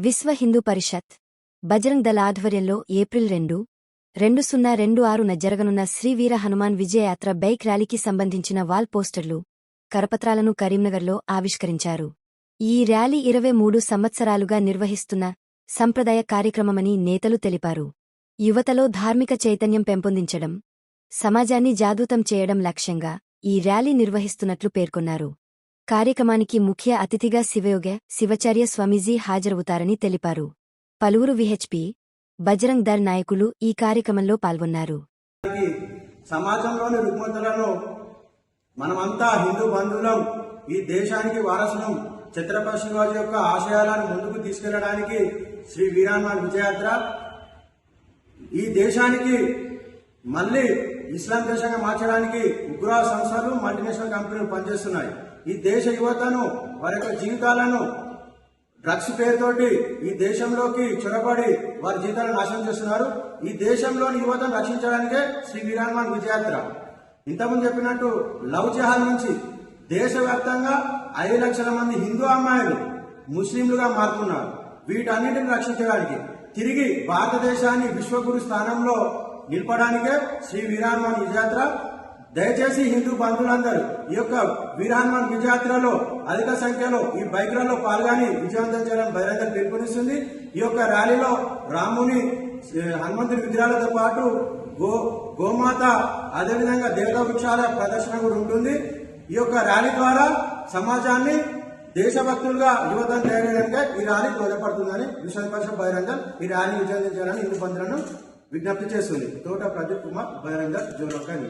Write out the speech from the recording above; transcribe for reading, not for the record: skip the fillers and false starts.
విశ్వ హిందూ పరిషత్ బజరంగ్ దళ ఆధ్వర్యంలో ఏప్రిల్ 2, 2026న జరగనున్న శ్రీ వీర హనుమాన్ విజయయాత్ర బైక్ ర్యాలీకి సంబంధించిన వాల్ పోస్టర్లు, కరపత్రాలను కరీంనగర్లో ఆవిష్కరించారు. ఈ ర్యాలీ 23 సంవత్సరాలుగా నిర్వహిస్తున్న సంప్రదాయ కార్యక్రమమని నేతలు తెలిపారు. యువతలో ధార్మిక చైతన్యం పెంపొందించడం, సమాజాన్ని జాగృతం చేయడం లక్ష్యంగా ఈ ర్యాలీ నిర్వహిస్తున్నట్లు పేర్కొన్నారు. కార్యక్రమానికి ముఖ్య అతిథిగా శివాచార్య స్వామీజీ హాజరవుతారని తెలిపారు. పలువురు విహెచ్పి, బజరంగ్ దళ్ నాయకులు ఈ కార్యక్రమంలో పాల్గొన్నారు. సమాజంలోని రుగ్మతలను మనమంతా హిందూ బంధువులం, ఈ దేశానికి వారసులం. ఛత్రపతి శివాజీ యొక్క ఆశయాలను ముందుకు తీసుకెళ్లడానికి శ్రీ వీరహనుమాన్ విజయయాత్ర ఈ దేశానికి మళ్లీ ఇస్లాం దేశంగా మార్చడానికి ఉగ్రవాద సంస్థలు, మల్టీనేషనల్ కంపెనీలు పనిచేస్తున్నాయి. ఈ దేశ యువతను, వారి యొక్క జీవితాలను డ్రగ్స్ పేరుతోటి ఈ దేశంలోకి చొరబడి వారి జీవితాలను నాశనం చేస్తున్నారు. ఈ దేశంలోని యువతను రక్షించడానికే శ్రీ వీరహనుమాన్ విజయయాత్ర. ఇంతకుముందు చెప్పినట్టు లవ్ జిహాద్ నుంచి దేశవ్యాప్తంగా 5 లక్షల మంది హిందూ అమ్మాయిలు ముస్లింలుగా మారుతున్నారు. వీటన్నిటిని రక్షించడానికి, తిరిగి భారతదేశాన్ని విశ్వగురు స్థానంలో నిలపడానికే శ్రీ వీరహనుమాన్ విజయయాత్ర. దయచేసి హిందూ బంధువులందరూ ఈ యొక్క వీరహనుమాన్ విజయయాత్రలో అధిక సంఖ్యలో ఈ బైక్లలో పాల్గొని విజయవంతం చేయాలని బహిరంగ పిలుపునిస్తుంది. ఈ యొక్క ర్యాలీలో రాముని, హనుమంతుని విగ్రహాలతో పాటు గోమాత, అదేవిధంగా దేవతా వృక్షాల ప్రదర్శన కూడా ఉంటుంది. ఈ యొక్క ర్యాలీ ద్వారా సమాజాన్ని దేశభక్తులుగా యువతను తయారయ్యడానికే ఈ ర్యాలీ తోడ్పడుతుందని విశ్వ పరిషత్ బహిరంగ ఈ ర్యాలీ విజయవంతం చేయాలని హిందూ బంధువులను విజ్ఞప్తి చేస్తుంది. తోట ప్రదీప్ కుమార్, బహిరంగ జోనల్.